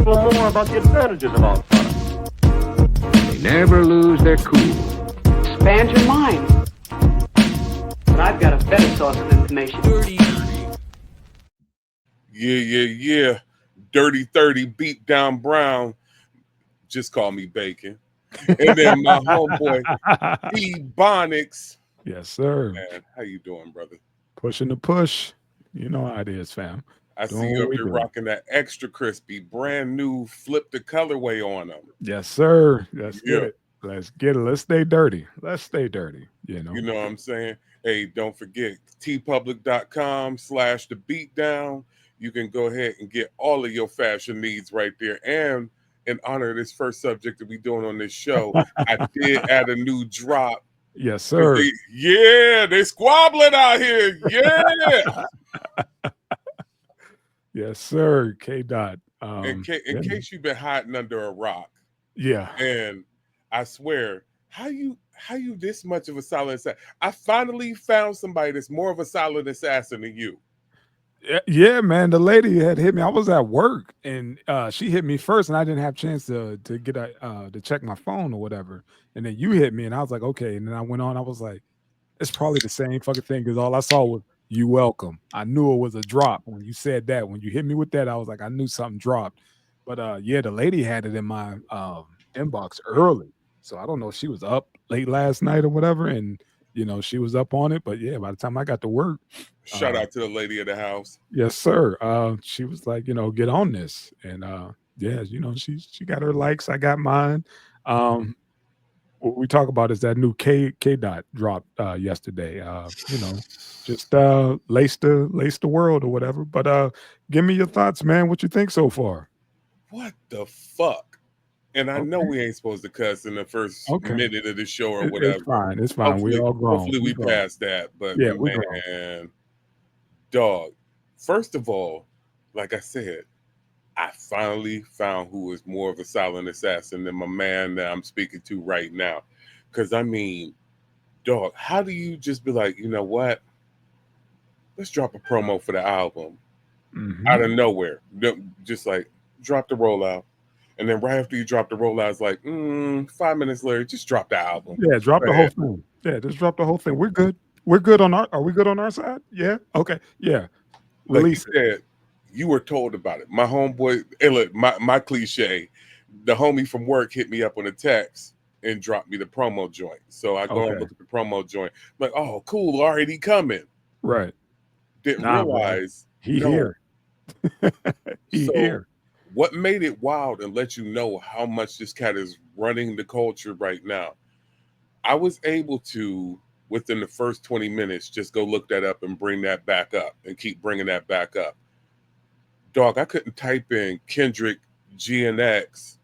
people more about the advantages of our product. They never lose their cool. Expand your mind. But I've got a better source of information. Yeah. Dirty 30, Beatdown Brown. Just call me Bacon. And then my homeboy, Ebonics. Yes, sir. Man, how you doing, brother? Pushing the push. You know how it is, fam. I see you up there rocking that extra crispy, brand new, flip the colorway on them. Yes, sir. Let's get it. Let's get it. Let's stay dirty. Let's stay dirty. You know what I'm saying? Hey, don't forget tpublic.com/the beatdown. You can go ahead and get all of your fashion needs right there. And in honor of this first subject that we're doing on this show, I did add a new drop. Yes, sir. They squabbling out here. Yeah. Yes, sir. K. Dot. In case you've been hiding under a rock. Yeah. And I swear, how you this much of a solid assassin? I finally found somebody that's more of a solid assassin than you. Yeah, man. The lady had hit me. I was at work and she hit me first, and I didn't have a chance to get to check my phone or whatever. And then you hit me, and I was like, okay. And then I went on. I was like, it's probably the same fucking thing because all I saw was "you welcome." I knew it was a drop when you said that. When you hit me with that, I was like, I knew something dropped. But yeah, the lady had it in my inbox early, so I don't know if she was up late last night or whatever, and she was up on it. But yeah, by the time I got to work. Shout out to the lady of the house. Yes, sir. She was like, get on this. And yeah, she got her likes. I got mine. What we talk about is that new K Dot dropped yesterday. Just lace the world or whatever. But give me your thoughts, man. What you think so far? What the fuck? And I know we ain't supposed to cuss in the first minute of the show or whatever. It's fine. We all grown. Hopefully we passed that. But yeah, man. Dog, first of all, like I said, I finally found who is more of a silent assassin than my man that I'm speaking to right now. Because, I mean, dog, how do you just be like, you know what? Let's drop a promo for the album out of nowhere. Just like, drop the rollout. And then right after you drop the rollout, it's like, 5 minutes later, just drop the album. Yeah, drop the whole thing. Yeah, just drop the whole thing. We're good. We're good on are we good on our side? Yeah. Okay. Yeah. Release like you said, you were told about it. My homeboy, look, my cliche, the homie from work hit me up on a text and dropped me the promo joint. So I go and look at the promo joint. Like, oh, cool, already coming. Right. Didn't realize he here. He here. What made it wild and let you know how much this cat is running the culture right now? I was able to, within the first 20 minutes, just go look that up and bring that back up and keep bringing that back up. Dog, I couldn't type in Kendrick GNX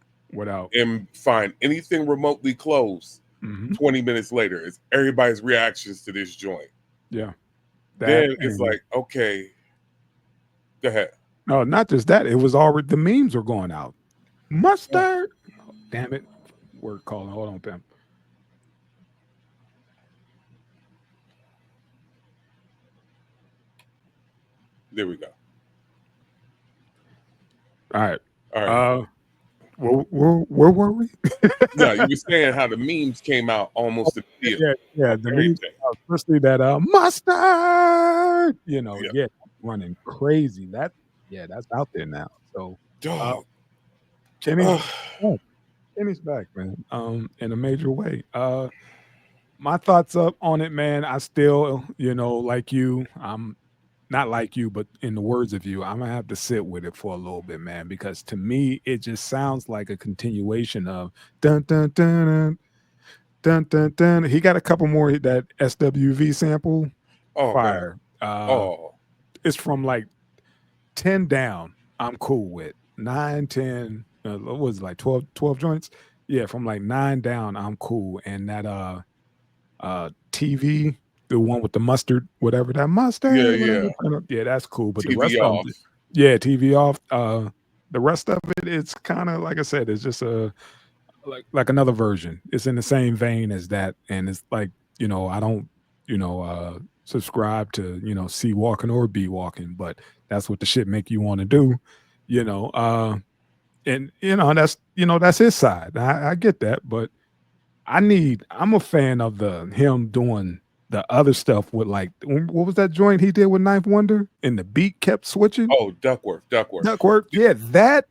and find anything remotely close. 20 minutes later, it's everybody's reactions to this joint. Yeah. Then it's like, okay, go ahead. No, not just that. It was already, the memes were going out. Mustard. Oh, damn it. Word calling. Hold on, Pam. There we go. All right. Where were we? No, you were saying how the memes came out almost immediately. Yeah, the memes, especially that mustard. Running crazy. That's out there now. So, Kenny's back, man. In a major way. My thoughts up on it, man. I still, like you, I'm not like you, but in the words of you, I'm gonna have to sit with it for a little bit, man, because to me it just sounds like a continuation of dun dun dun dun dun dun. He got a couple more that SWV sample. Fire. It's from like 10 down. I'm cool with 9, 10. What was it, like 12 joints? Yeah, from like 9 down, I'm cool. And that TV. The one with the mustard, whatever that mustard. Yeah, that's cool. But TV the rest off. of them, TV off. The rest of it, it's kind of like I said, it's just like another version. It's in the same vein as that, and it's like I don't subscribe to C walking or B walking, but that's what the shit make you want to do. And that's his side. I get that, but I'm a fan of him doing the other stuff with like what was that joint he did with Ninth Wonder and the beat kept switching? Oh, Duckworth. Duckworth. Yeah, that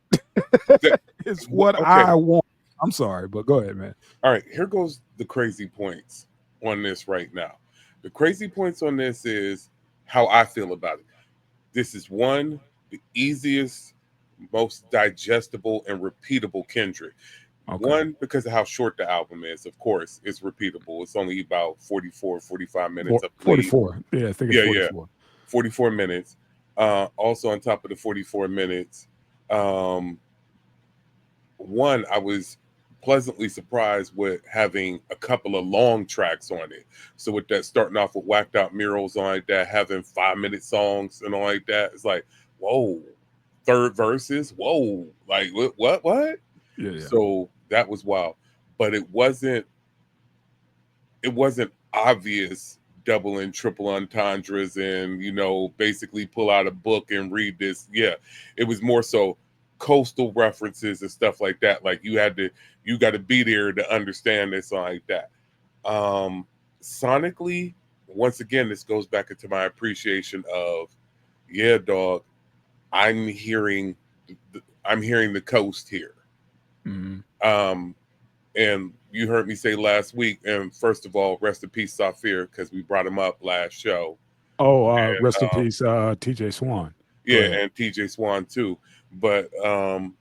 is what Okay. I want. I'm sorry, but go ahead, man. All right, here goes the crazy points on this right now. The crazy points on this is how I feel about it. This is the easiest, most digestible and repeatable Kendrick. Okay. One, because of how short the album is, of course, it's repeatable. It's only about 44, 45 minutes. 44. Yeah, I think it's 44. Yeah. 44 minutes. Also on top of the 44 minutes, one, I was pleasantly surprised with having a couple of long tracks on it. So with that, starting off with Wacced Out Murals on like that, having 5-minute songs and all like that, it's like, whoa, third verses, whoa, like what? Yeah. So that was wild, but it wasn't obvious double and triple entendres and basically pull out a book and read this. Yeah, it was more so coastal references and stuff like that. Like you got to be there to understand this, like that. Sonically, once again, this goes back into my appreciation of, yeah, dog, I'm hearing the coast here. Mm-hmm. And you heard me say last week, and first of all, rest in peace, Safir, because we brought him up last show. Oh, rest in peace, TJ Swan. Yeah, and TJ Swan too. But I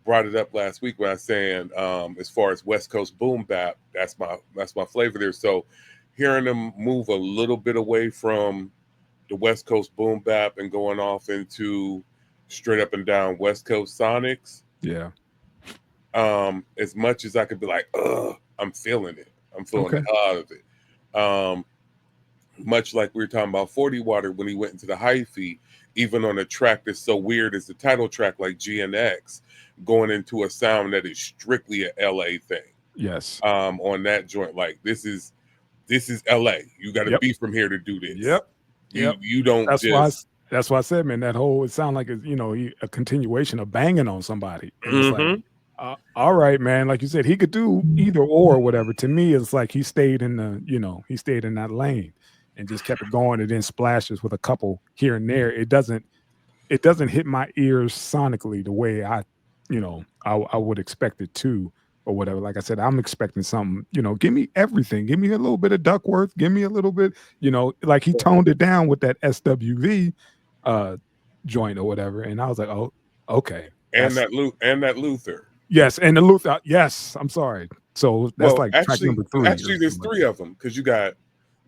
brought it up last week when I was saying, as far as West Coast boom bap, that's my flavor there. So hearing them move a little bit away from the West Coast boom bap and going off into straight up and down West Coast sonics. Yeah. As much as I could be like, I'm feeling it. I'm feeling the hell out of it. Much like we were talking about 40 Water when he went into the hyphy, even on a track that's so weird as the title track like GNX, going into a sound that is strictly a LA thing. Yes. On that joint, like this is LA. You got to be from here to do this. Yep. You don't. That's why I said, man, it sounded like a continuation of banging on somebody. And it's like, all right, man. Like you said, he could do either or whatever. To me, it's like he stayed in that lane and just kept it going, and then splashes with a couple here and there. It doesn't hit my ears sonically the way I would expect it to, or whatever. Like I said, I'm expecting something, give me everything. Give me a little bit of Duckworth. Give me a little bit, like he toned it down with that SWV joint or whatever. And I was like, oh, okay. And that Luther. Yes, and the Luther. Yes, I'm sorry. So that's track number 3. Actually, there's 3 of them, because you got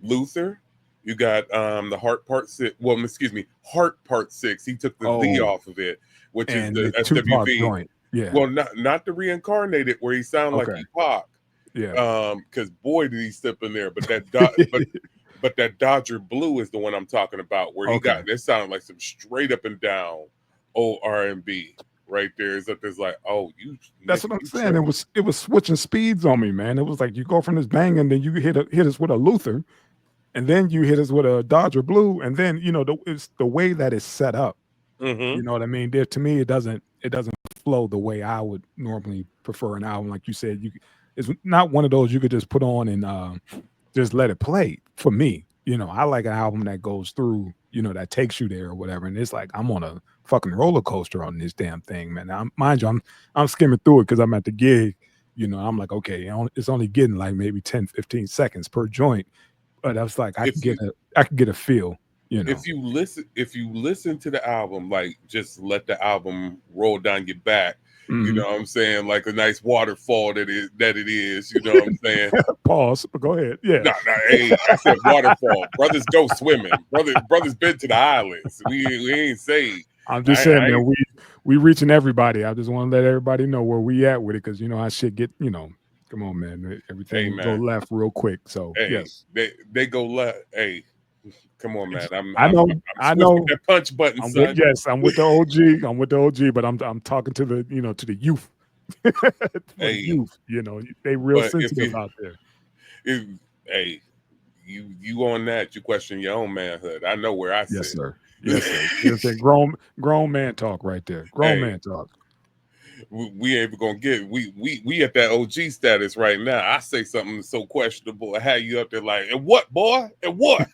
Luther, you got the Heart Part 6. Well, excuse me, Heart Part 6. He took the V off of it, which is the SWV joint. Yeah. Well, not the reincarnated where he sounded like Pac. Yeah. Because boy did he step in there. But that but that Dodger Blue is the one I'm talking about, where he got it sounded like some straight up and down old R&B. Right there is that there's like, that's what I'm saying. It was switching speeds on me, man. It was like you go from this bang and then you hit us with a Luther, and then you hit us with a Dodger Blue, and then it's the way that it's set up. Mm-hmm. You know what I mean? To me, it doesn't flow the way I would normally prefer an album. Like you said, it's not one of those you could just put on and just let it play. For me, I like an album that goes through, that takes you there or whatever. And it's like I'm on a fucking roller coaster on this damn thing, man. Mind you, I'm skimming through it because I'm at the gig. I'm like, okay, it's only getting like maybe 10, 15 seconds per joint, but I was like, I can get a feel. If you listen to the album, like just let the album roll down your back. Mm-hmm. You know what I'm saying? Like a nice waterfall that it is. You know what I'm saying? Pause. But go ahead. Yeah. No, hey, I said waterfall. Brothers go swimming. Brothers been to the islands. We ain't say. I'm just saying, man, we reaching everybody. I just want to let everybody know where we at with it, because how shit get, come on, man. Everything go left real quick. So yes. They go left. Hey, come on, man. I know. That punch button, son. I'm with the OG. I'm with the OG, but I'm talking to the to the youth. Youth, they real sensitive out there. You on that? You question your own manhood. I know where I sit. Yes, sir. Yes, sir. Yes, sir. Grown man talk right there. Grown man talk. We ain't even gonna get we at that OG status right now. I say something so questionable, I have you up there like, and what, boy? And what?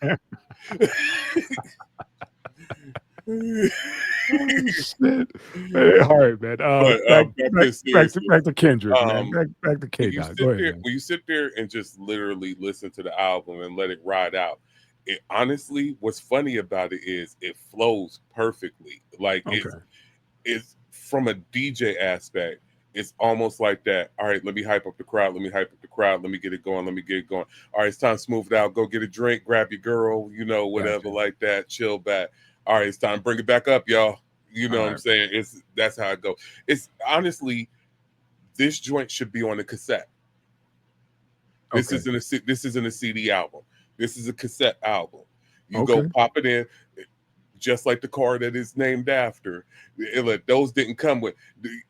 Oh, shit. Hey, all right, man. Back to Kendrick, man. Back to K Dot. Go ahead, man. When you sit there and just literally listen to the album and let it ride out, it honestly, what's funny about it is it flows perfectly. Like it's from a DJ aspect, it's almost like that. All right, let me hype up the crowd. Let me hype up the crowd. Let me get it going. Let me get it going. All right, it's time to smooth it out. Go get a drink. Grab your girl. You know, whatever like that. Chill back. All right, it's time to bring it back up, y'all. You know what I'm saying? That's how it goes. It's honestly, this joint should be on a cassette. This isn't a CD album. This is a cassette album. You go pop it in. Just like the car that is named after. Those didn't come with.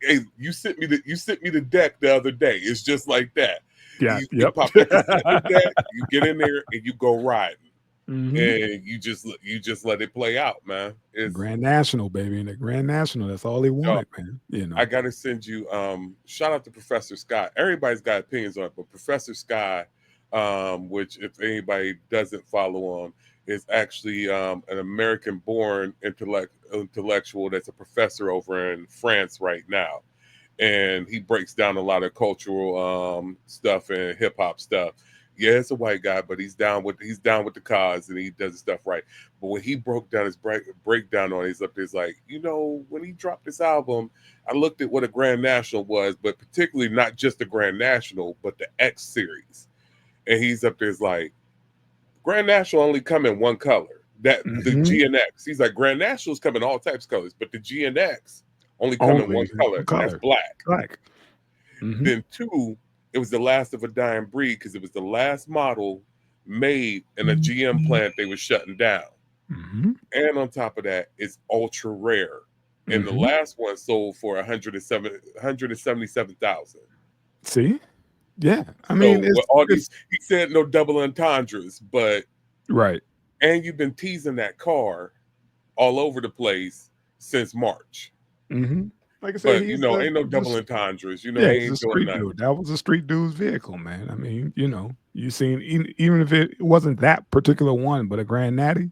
Hey, you sent me the deck the other day. It's just like that. Yeah, you pop the cassette deck, you get in there and you go riding. Mm-hmm. And you just let it play out, man. It's Grand National, baby. And the Grand National, that's all they wanted, man. You know. I gotta send you shout out to Professor Scott. Everybody's got opinions on it, but Professor Scott, which if anybody doesn't follow him, is actually an American-born intellectual that's a professor over in France right now. And he breaks down a lot of cultural stuff and hip-hop stuff. Yeah, it's a white guy, but he's down with the cause and he does the stuff right. But when he broke down his breakdown on it, he's up there, like, you know, when he dropped this album, I looked at what a Grand National was, but particularly not just the Grand National, but the X series. And he's up there, like, Grand National only come in one color. The GNX. He's like, Grand Nationals come in all types of colors, but the GNX only come in one color. That's black. Mm-hmm. Then 2, it was the last of a dying breed because it was the last model made in a GM plant they were shutting down. Mm-hmm. And on top of that, it's ultra rare. And the last one sold for 177,000. See? Yeah. I mean, he said no double entendres, but and you've been teasing that car all over the place since March. Mm-hmm. Like I said, but ain't no double entendres. He ain't doing nothing. Dude. That was a street dude's vehicle, man. I mean, you seen even if it wasn't that particular one, but a Grand Natty.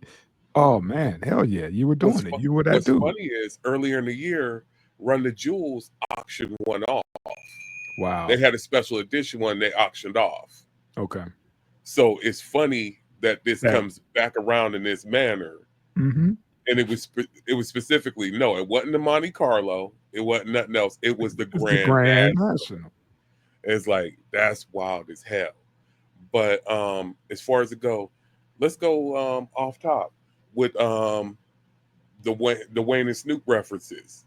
Oh man, hell yeah, you were doing it. You were that dude. What's funny is earlier in the year, Run the Jewels auctioned one off. Wow. They had a special edition one they auctioned off. Okay. So it's funny that this comes back around in this manner. Mm-hmm. And it was specifically, no, it wasn't the Monte Carlo. It wasn't nothing else. It was the Grand National. It's like, that's wild as hell. But as far as it go, let's go off top with the Wayne and Snoop references.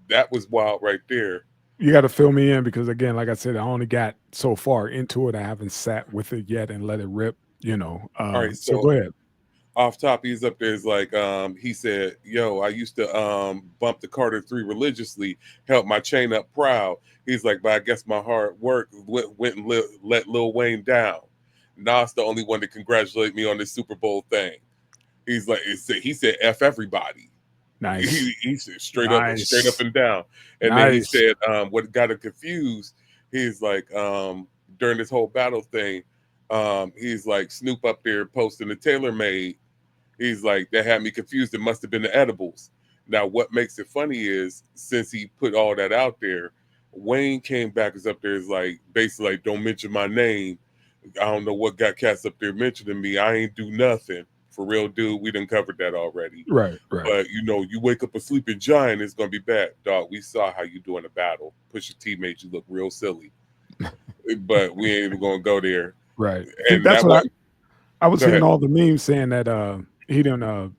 That was wild right there. You got to fill me in because, again, like I said, I only got so far into it. I haven't sat with it yet and let it rip, All right, so go ahead. Off top, he's up there. Is like, he said, yo, I used to bump the Carter 3 religiously, help my chain up proud. He's like, but I guess my hard work went and let Lil Wayne down. Nas the only one to congratulate me on this Super Bowl thing. He's like, he said, F everybody. Nice. He said straight up and down. And then he said, what got him confused, he's like, during this whole battle thing, he's like, Snoop up there posting the TaylorMade. He's like, that had me confused. It must have been the edibles. Now, what makes it funny is, since he put all that out there, Wayne came back as up there is like, basically like, don't mention my name. I don't know what got cats up there mentioning me. I ain't do nothing. For real, dude, we done covered that already. Right. But, you wake up a sleeping giant, it's going to be bad. Dog, we saw how you do in a battle. Push your teammates, you look real silly. But we ain't even going to go there. Right. And that's what I was seeing all the memes saying that he didn't,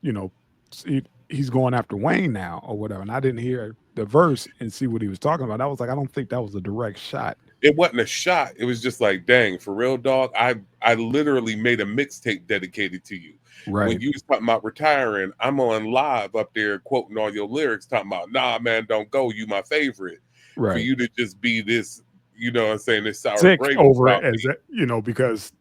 he's going after Wayne now or whatever. And I didn't hear the verse and see what he was talking about. I was like, I don't think that was a direct shot. It wasn't a shot. It was just like, dang, for real, dog. I literally made a mixtape dedicated to you. Right. When you was talking about retiring, I'm on live up there quoting all your lyrics, talking about, nah, man, don't go. You my favorite. Right. For you to just be this, what I'm saying, this sour Sick grapes over it as because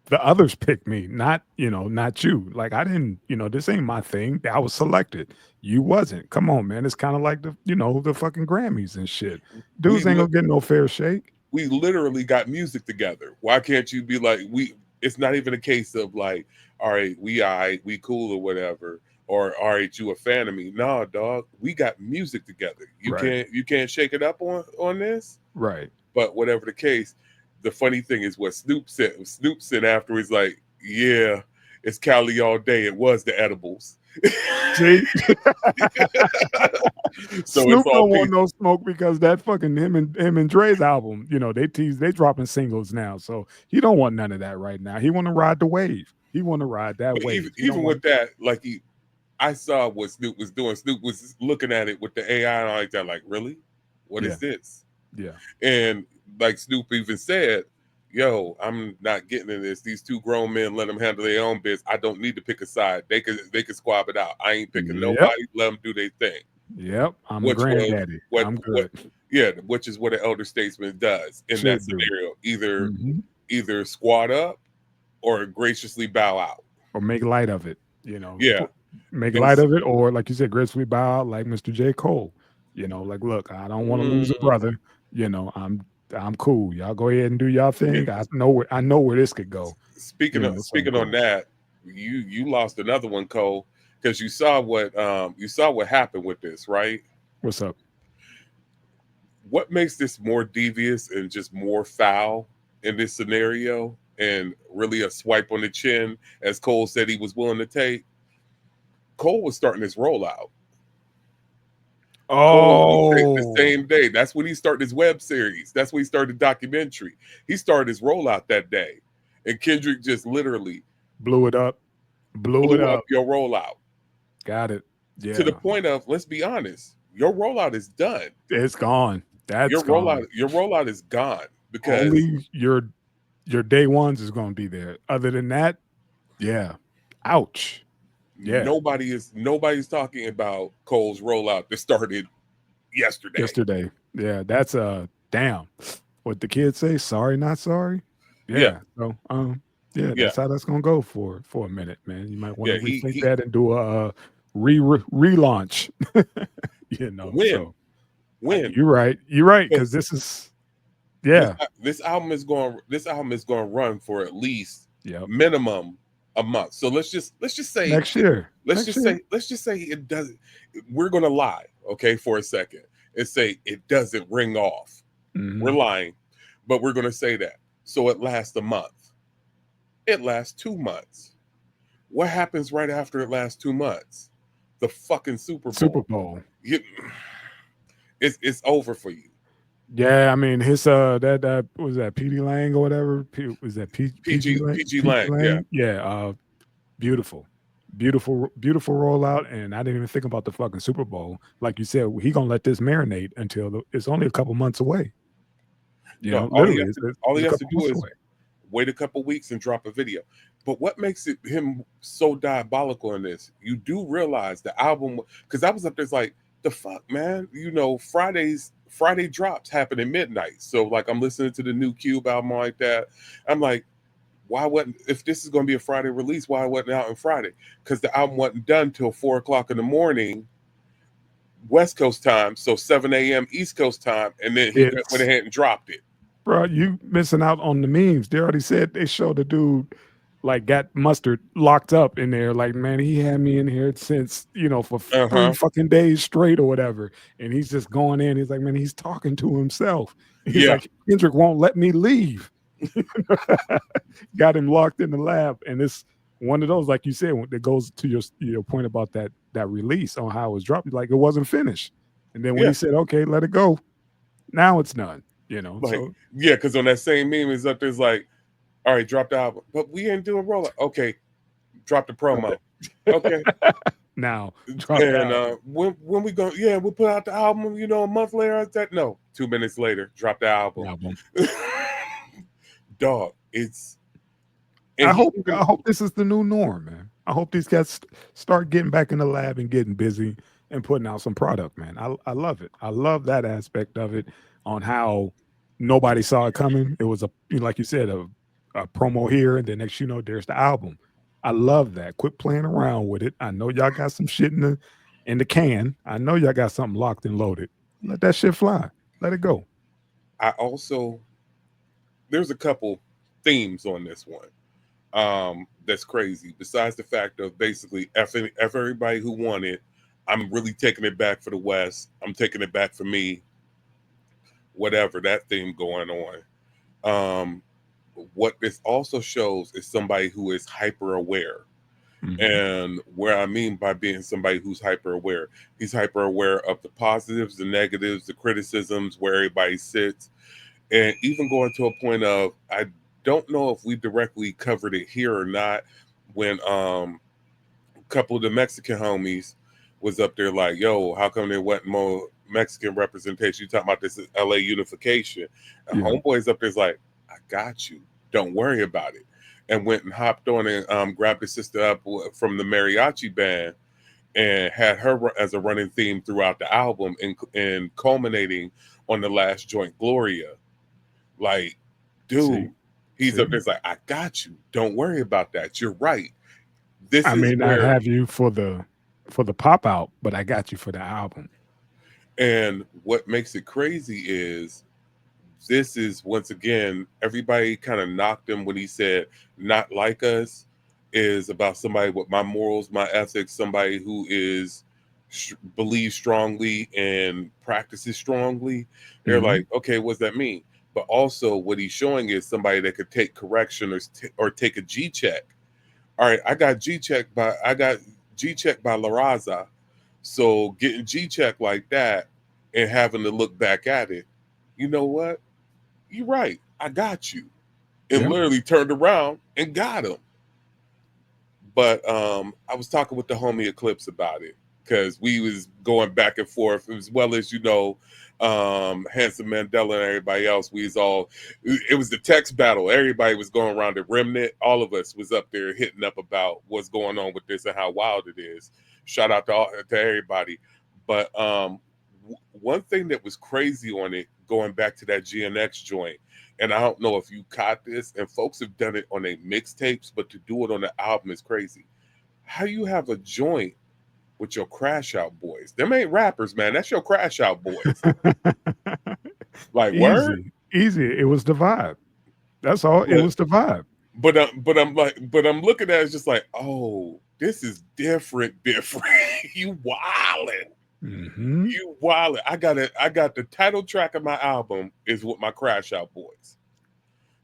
the others picked me, not not you. Like I didn't, this ain't my thing. I was selected. You wasn't. Come on, man. It's kind of like the fucking Grammys and shit. We Dudes ain't gonna get no fair shake. we literally got music together. Why can't you be like we? It's not even a case of like, all right, we cool or whatever, or all right, you a fan of me? Nah, dog, we got music together. Right. You can't shake it up on this. Right. But whatever the case, the funny thing is what Snoop said. Snoop said afterwards, like, yeah, it's Cali all day. It was the edibles. See, So Snoop it's all don't want peace. no smoke because that fucking him and Dre's album, they dropping singles now, so he don't want none of that right now. He want to ride the wave. He want to ride that But wave. even with that, like I saw what Snoop was doing. Snoop was looking at it with the AI and all like that. Like, really, what is this? Yeah. And like Snoop even said, yo, I'm not getting in this. These two grown men, let them handle their own biz. I don't need to pick a side. They could squab it out. I ain't picking nobody. Let them do their thing. Yep. I'm Which granddaddy. was I'm good. which is what an elder statesman does in that Should do. scenario. Either squat up or graciously bow out. Or make light of it, Yeah. Make light of it, or like you said, gracefully bow out like Mr. J. Cole. Like, look, I don't want to lose a brother. I'm cool. Y'all go ahead and do y'all thing. I know where this could go. Speaking on that, you lost another one, Cole, because you saw what happened with this, right? What's up? What makes this more devious and just more foul in this scenario, and really a swipe on the chin, as Cole said he was willing to take? Cole was starting his rollout. The same day. That's when he started his web series. That's when he started the documentary. He started his rollout that day. And Kendrick just literally blew it up. Blew it up. Your rollout. Got it. Yeah. To the point of, let's be honest, your rollout is done. It's gone. Your rollout is gone, because only your day ones is going to be there. Other than that, yeah. Ouch. Yeah. Nobody's talking about Cole's rollout that started yesterday. Yeah, that's damn. What the kids say, sorry, not sorry. Yeah. So that's how that's gonna go for a minute, man. You might want to rethink that and do a relaunch. When you're right, because this is this album is going to run for at least minimum a month. So let's just say next year. Let's just say it doesn't. We're gonna lie, okay, for a second, and say it doesn't ring off. We're lying, but we're gonna say that. So it lasts a month. It lasts 2 months. What happens right after it lasts 2 months? The fucking Super Bowl. It's over for you. Yeah, I mean his that was that PD Lang or whatever. Was that PG Lang? Yeah. Beautiful rollout, and I didn't even think about the fucking Super Bowl. Like you said, he gonna let this marinate until it's only a couple months away. All he has to do is wait a couple weeks and drop a video. But what makes him so diabolical in this? You do realize the album, because I was up there like, the fuck, man. Friday drops happen at midnight. So like I'm listening to the new Cube album like that. I'm like, why wasn't, if this is going to be a Friday release, why wasn't it out on Friday? Because the album wasn't done till 4:00 in the morning, West Coast time, so 7 a.m. East Coast time, and then he went ahead and dropped it. Bro, you missing out on the memes. They already said they showed the dude like got Mustard locked up in there. Like, man, he had me in here since, for 3 fucking days straight or whatever. And he's just going in. He's like, man, he's talking to himself. He's like, Kendrick won't let me leave. Got him locked in the lab. And it's one of those, like you said, that goes to your point about that release on how it was dropped. Like, it wasn't finished. And then when he said, okay, let it go, now it's done. Because on that same meme is up there's like, all right, drop the album, but we didn't do a rollout. Okay, drop the promo. Okay, now drop and when we go, we'll put out the album. A month later. 2 minutes later, drop the album. Dog, it's. I hope this is the new norm, man. I hope these guys start getting back in the lab and getting busy and putting out some product, man. I love it. I love that aspect of it, on how nobody saw it coming. It was like you said, a promo here, and then next you know, there's the album. I love that. Quit playing around with it. I know y'all got some shit in the can. I know y'all got something locked and loaded. Let that shit fly. Let it go. I also there's a couple themes on this one. That's crazy. Besides the fact of basically F everybody who won it, I'm really taking it back for the West. I'm taking it back for me. Whatever that theme going on. Um, what this also shows is somebody who is hyper aware. Mhm. And where I mean by being somebody who's hyper aware, he's hyper aware of the positives, the negatives, the criticisms, where everybody sits, and even going to a point of I don't know if we directly covered it here or not when a couple of the Mexican homies was up there like, yo, how come there wasn't more Mexican representation? You talking about this LA unification. And Yeah. homeboys up there's like, I got you. Don't worry about it. And went and hopped on and grabbed his sister up from the mariachi band and had her as a running theme throughout the album and culminating on the last joint, Gloria. Like, dude, he's up there's like, I got you. Don't worry about that. You're right. This I is may not where have you for the pop out, but I got you for the album. And what makes it crazy is this is once again, everybody kind of knocked him when he said not like us is about somebody with my morals, my ethics, somebody who is believes strongly and practices strongly. They're Mhm. like, okay, what's that mean? But also what he's showing is somebody that could take correction or take a G check. All right, I got G check by La Raza. So getting G check like that and having to look back at it, you know what? You're right. I got you. And Yeah. literally turned around and got him. But I was talking with the homie Eclipse about it because we was going back and forth as well as Handsome Mandela and everybody else. It was the text battle. Everybody was going around the remnant. All of us was up there hitting up about what's going on with this and how wild it is. Shout out to everybody. But one thing that was crazy on it, going back to that GNX joint, and I don't know if you caught this, and folks have done it on their mixtapes, but to do it on the album is crazy. How you have a joint with your Crash Out boys? Them ain't rappers, man. That's your Crash Out boys. Like, word? Easy. It was the vibe. That's all. It was the vibe. But I'm looking at it just like, oh, this is different. You wildin'. Mhm. You wildin'. I got the title track of my album is with my Crash Out boys.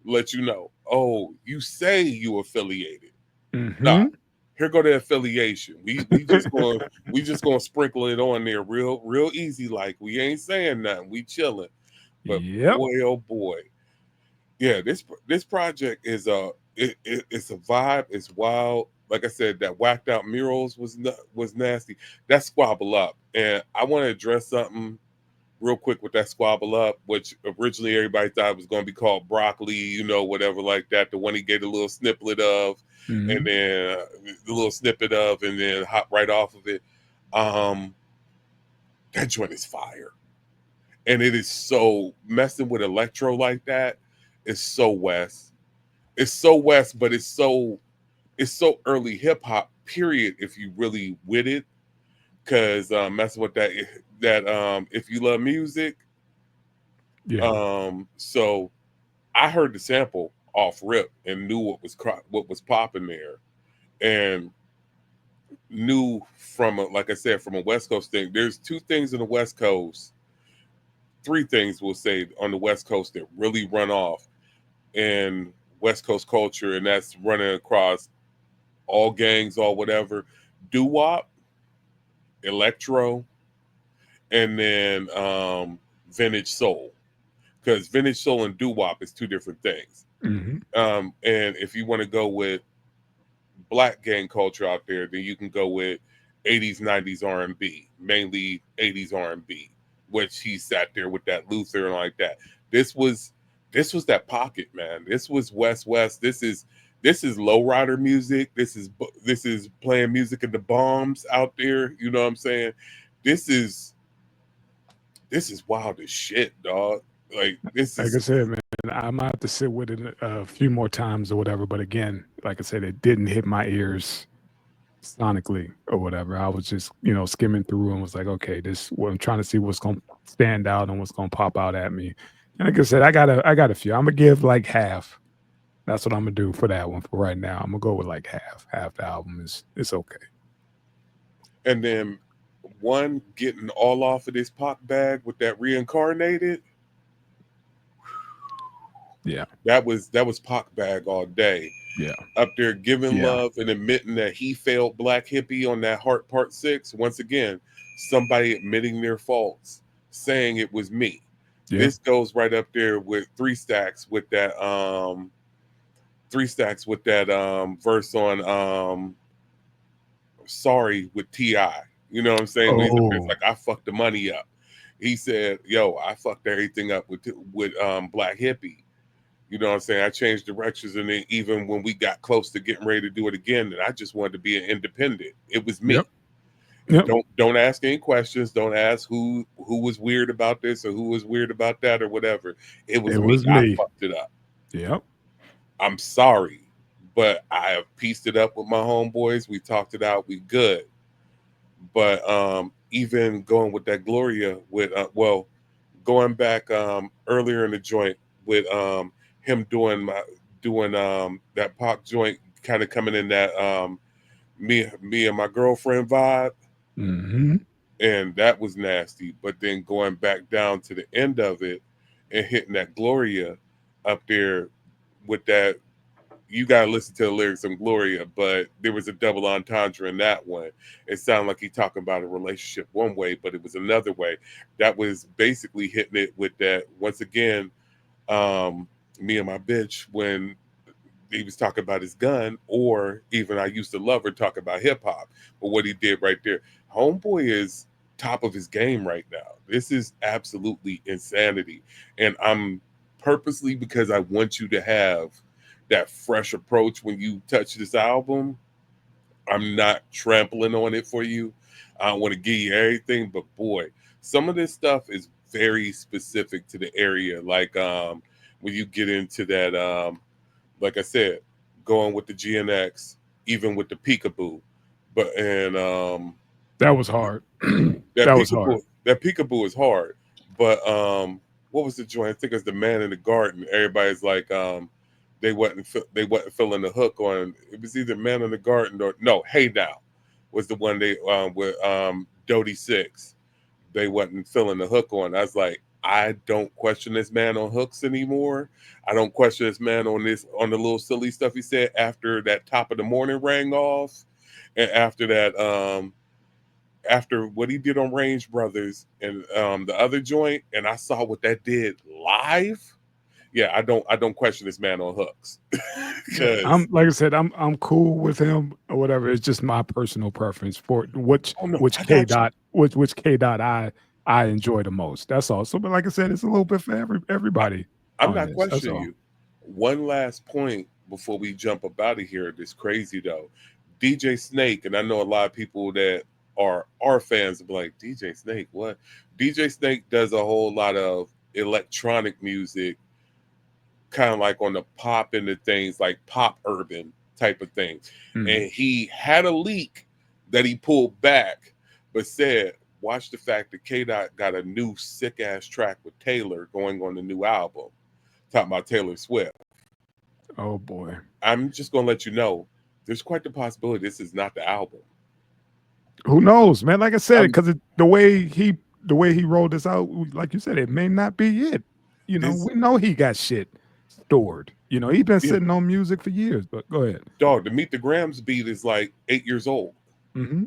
Let you know. Oh, you say you affiliated. Nah, Mhm. here go the affiliation. We just gonna sprinkle it on there real easy. Like we ain't saying nothing. We chilling. But Yep. boy, oh boy, yeah. This project is it's a vibe. It's wild. Like I said, that Whacked Out Murals was nasty. That Squabble Up, and I want to address something real quick with that Squabble Up, which originally everybody thought was going to be called Broccoli, whatever like that. The one he gave a little snippet of, and Mhm. then the little snippet of, and then hop right off of it. That joint is fire, and it is so messing with electro like that. It's so West. It's so West, but it's so early hip hop. Period. If you really with it, because messing with that if you love music. Yeah. So I heard the sample off rip and knew what was popping there, and knew like I said, from a West Coast thing. There's two things in the West Coast, three things we'll say on the West Coast that really run off in West Coast culture, and that's running across all gangs, all whatever, doo wop, electro, and then vintage soul. Because vintage soul and doo wop is two different things. Mhm. And if you want to go with black gang culture out there, then you can go with 80s, 90s R&B, mainly 80s R&B, which he sat there with that Luther and like that. This was that pocket, man. This was West. This is lowrider music. This is playing music in the bombs out there. You know what I'm saying? This is wild as shit, dog. Like this Like I is said, man, I might have to sit with it a few more times or whatever. But again, like I said, it didn't hit my ears sonically or whatever. I was just, skimming through and was like, okay, I'm trying to see what's gonna stand out and what's gonna pop out at me. And like I said, I got a few. I'm gonna give like half. That's what I'm gonna do for that one for right now. I'm gonna go with like half. Half the album it's okay. And then one getting all off of this Pac bag with that reincarnated. Yeah. That was Pac bag all day. Yeah. Up there giving love and admitting that he failed Black Hippie on that Heart Part 6. Once again, somebody admitting their faults, saying it was me. Yeah. This goes right up there with Three Stacks with that verse on Sorry with T.I. You know what I'm saying? It's like, I fucked the money up. He said, yo, I fucked everything up with Black Hippie. You know what I'm saying? I changed directions, and then even when we got close to getting ready to do it again, and I just wanted to be an independent. It was me. Yep. Don't ask any questions. Don't ask who was weird about this or who was weird about that or whatever. It was me. I fucked it up. Yep. I'm sorry, but I have pieced it up with my homeboys. We talked it out. We good. But even going with that Gloria with going back earlier in the joint with him doing that Pac joint, kind of coming in that me and my girlfriend vibe. Mm-hmm. And that was nasty. But then going back down to the end of it and hitting that Gloria up there with that, you got to listen to the lyrics on Gloria, but there was a double entendre in that one. It sounded like he talking about a relationship one way, but it was another way. That was basically hitting it with that, once again, me and my bitch, when he was talking about his gun, or even I used to love her talking about hip hop. But what he did right there, homeboy is top of his game right now. This is absolutely insanity. And I'm purposely, because I want you to have that fresh approach when you touch this album, I'm not trampling on it for you. I don't want to give you everything, but boy, some of this stuff is very specific to the area. Like when you get into that, like I said, going with the GNX, even with the Peekaboo, that was hard. that was hard. That Peekaboo is hard, but what was the joint? I think it's the Man in the Garden. Everybody's like, they wasn't filling the hook on. It was either Man in the Garden or no. Hey Now was the one they with Dodie Six. They wasn't filling the hook on. I was like, I don't question this man on hooks anymore. I don't question this man on the little silly stuff he said after that Top of the Morning rang off, and after that, after what he did on Range Brothers and the other joint, and I saw what that did live. Yeah, I don't question this man on hooks. I'm like I said, I'm cool with him or whatever. It's just my personal preference for which K dot I enjoy the most. That's all. So, but like I said, it's a little bit for everybody. I'm not questioning you. One last point before we jump up out of here. This crazy though, DJ Snake, and I know a lot of people that are fans of like DJ Snake. What? DJ Snake does a whole lot of electronic music, kind of like on the pop end of things, like pop urban type of thing. Mm-hmm. And he had a leak that he pulled back, but said, watch the fact that K-Dot got a new sick ass track with Taylor going on the new album. Talking about Taylor Swift. Oh boy. I'm just gonna let you know, there's quite the possibility this is not the album. Who knows, man? Like I said, because the way he rolled this out, like you said, it may not be it. We know he got shit stored. He's been sitting on music for years. But go ahead. Dog, the Meet the Grams beat is like 8 years old. Mm-hmm.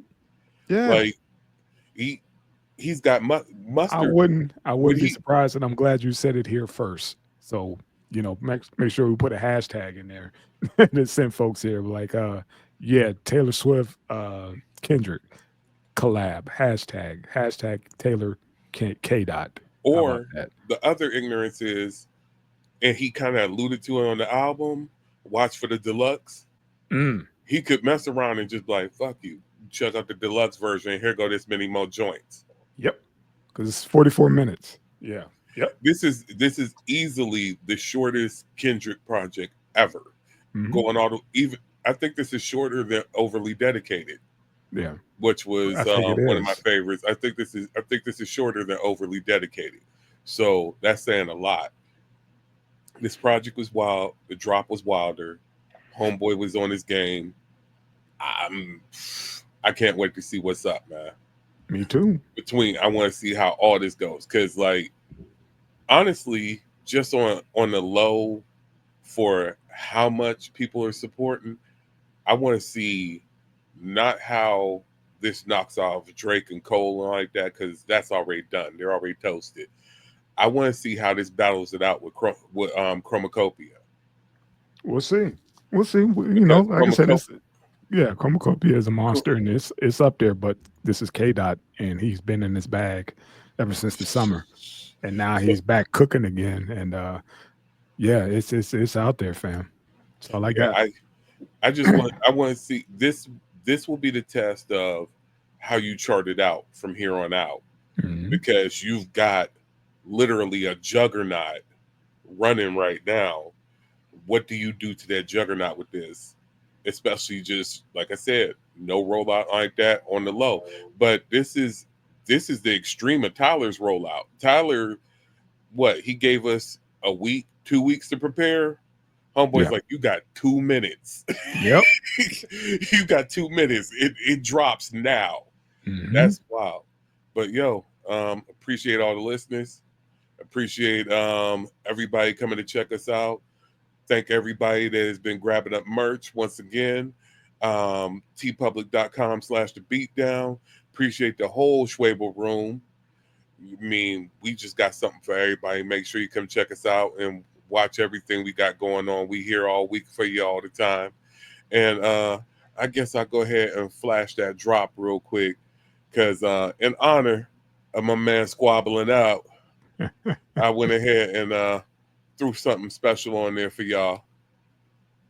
Yeah. Like he's got mustard. I wouldn't be surprised, and I'm glad you said it here first. So, make sure we put a hashtag in there to send folks here like Taylor Swift, Kendrick collab, hashtag Taylor K dot. Or the other ignorance is, and he kind of alluded to it on the album, watch for the deluxe. He could mess around and just be like, fuck you, check out the deluxe version, and here go this many more joints. Yep. Because it's 44 minutes. Yeah. Yep. This is easily the shortest Kendrick project ever. Going all the even. I think this is shorter than Overly Dedicated. Yeah, which was one of my favorites. I think this is shorter than Overly Dedicated. So that's saying a lot. This project was wild. The drop was wilder. Homeboy was on his game. I can't wait to see what's up, man. Me too. I want to see how all this goes, because like honestly, just on the low for how much people are supporting, I want to see not how this knocks off Drake and Cole and like that, because that's already done. They're already toasted. I want to see how this battles it out with Chromacopia. We'll see. We'll see. You know, like I said, Chromacopia is a monster, and it's up there. But this is K-Dot, and he's been in this bag ever since the summer, and now he's back cooking again. And yeah, it's out there, fam. So like that. I just want to see this. This will be the test of how you chart it out from here on out, because you've got literally a juggernaut running right now. What do you do to that juggernaut with this? Especially just like I said, no rollout like that on the low. But this is the extreme of Tyler's rollout. Tyler, he gave us a week, 2 weeks to prepare. Homeboy's like, you got 2 minutes. Yep. You got 2 minutes. It drops now. That's wild. But appreciate all the listeners. Appreciate everybody coming to check us out. Thank everybody that has been grabbing up merch once again. tpublic.com/thebeatdown. Appreciate the whole Schwable room. I mean, we just got something for everybody. Make sure you come check us out and watch everything we got going on. We here all week for you all the time. And I guess I'll go ahead and flash that drop real quick, because in honor of my man Squabbling Out, I went ahead and threw something special on there for y'all.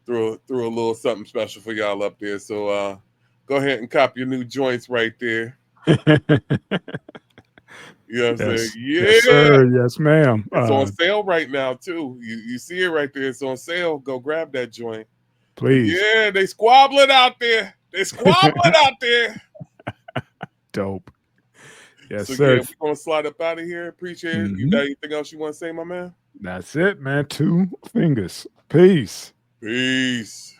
Threw a little something special for y'all up there. So go ahead and cop your new joints right there. You know what I'm saying? Yeah. Yes, sir. Yes, ma'am. It's on sale right now, too. You see it right there. It's on sale. Go grab that joint. Please. Yeah, they squabbling out there. Dope. Yes, so, sir. Yeah, we're going to slide up out of here. Appreciate it. You got anything else you want to say, my man? That's it, man. 2 fingers. Peace. Peace.